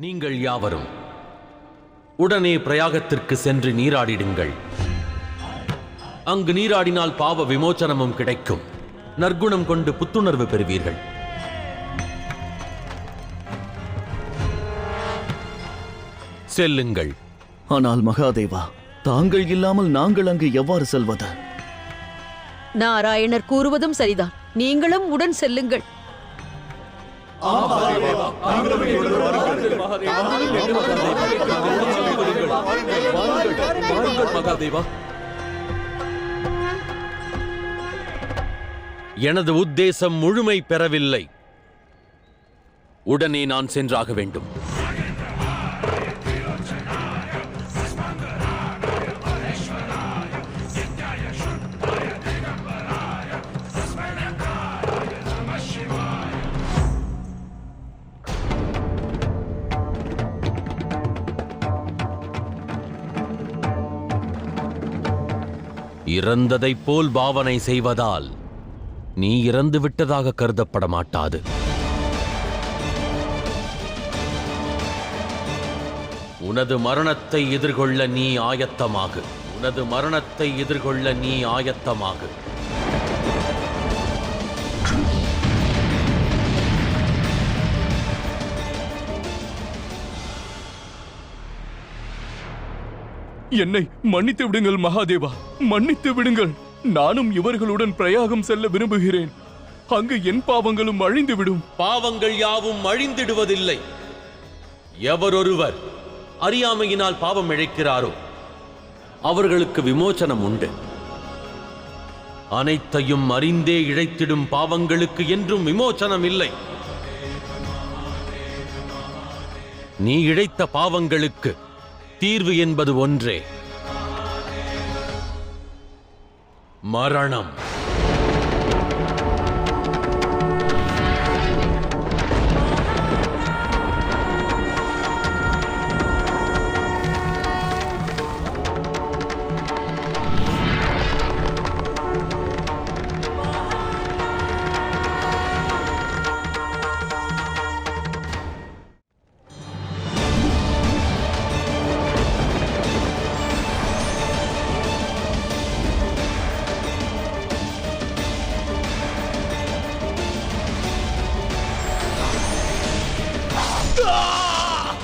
நீங்கள் யாவரும் உடனே பிரயாகத்திற்கு சென்று நீராடிடுங்கள். அங்கு நீராடினால் பாவ விமோச்சனமும் கிடைக்கும். நற்குணம் கொண்டு புத்துணர்வு பெறுவீர்கள். செல்லுங்கள். ஆனால் மகாதேவா, தாங்கள் இல்லாமல் நாங்கள் அங்கு எவ்வாறு செல்வது? நாராயணர் கூறுவதும் சரிதான். நீங்களும் உடன் செல்லுங்கள். மகாதேவா, எனது உத்தேசம் முழுமை பெறவில்லை. உடனே நான் சென்றாக வேண்டும். இறந்ததைப் போல் பாவனை செய்வதால் நீ இறந்து விட்டதாக கருதப்பட மாட்டாது. உனது மரணத்தை எதிர்கொள்ள நீ ஆயத்தமாகு. உனது மரணத்தை எதிர்கொள்ள நீ ஆயத்தமாகு. என்னை மன்னித்து விடுங்கள் மகாதேவா, மன்னித்து விடுங்கள். நானும் இவர்களுடன் பிரயாகம் செல்ல விரும்புகிறேன். அங்கு என் பாவங்களும் அழிந்துவிடும். பாவங்கள் யாவும் அழிந்திடுவதில்லை. எவரொருவர் அறியாமையினால் பாவம் இழைக்கிறாரோ அவர்களுக்கு விமோசனம் உண்டு. அனைத்தையும் அறிந்தே இழைத்திடும் பாவங்களுக்கு என்றும் விமோசனம் இல்லை. நீ இழைத்த பாவங்களுக்கு தீர்வு என்பது ஒன்றே, மரணம்.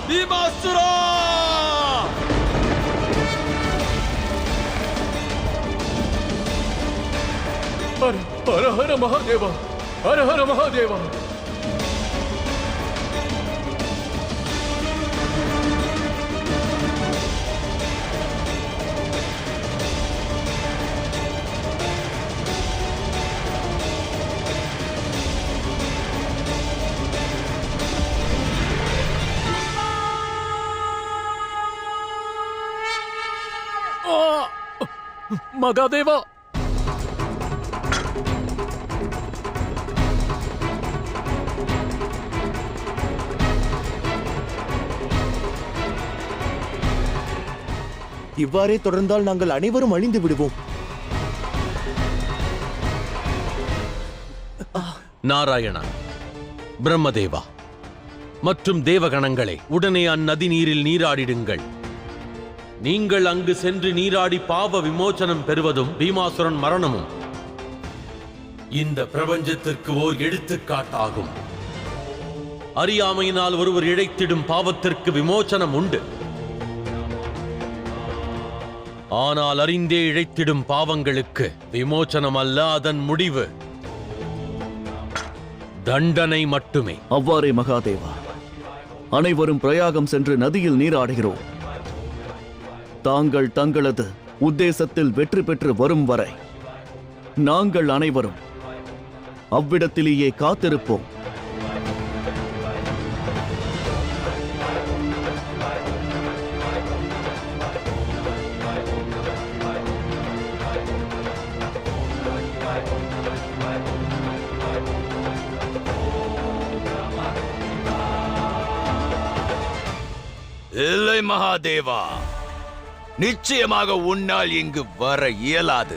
பீமாசுரா! ஹர ஹர மகாதேவா, ஹர ஹர மகாதேவா. மகாதேவா, இவ்வாறே தொடர்ந்தால் நாங்கள் அனைவரும் அழிந்து விடுவோம். நாராயணா, பிரம்மதேவா மற்றும் தேவகணங்களே, உடனே அந்நதி நீரில் நீராடிடுங்கள். நீங்கள் அங்கு சென்று நீராடி பாவ விமோசனம் பெறுவதும் பீமாசுரன் மரணமும் இந்த பிரபஞ்சத்திற்கு ஓர் எடுத்துக்காட்டாகும். அறியாமையினால் ஒருவர் இழைத்திடும் பாவத்திற்கு விமோசனம் உண்டு. ஆனால் அறிந்தே இழைத்திடும் பாவங்களுக்கு விமோசனம் அல்ல, அதன் முடிவு தண்டனை மட்டுமே. அவ்வாறே மகாதேவா, அனைவரும் பிரயாகம் சென்று நதியில் நீராடுகிறோம். தாங்கள் தங்களது உத்தேசத்தில் வெற்றி பெற்று வரும் வரை நாங்கள் அனைவரும் அவ்விடத்திலேயே காத்திருப்போம். இல்லை மகாதேவா, நிச்சயமாக உன்னால் இங்கு வர இயலாது.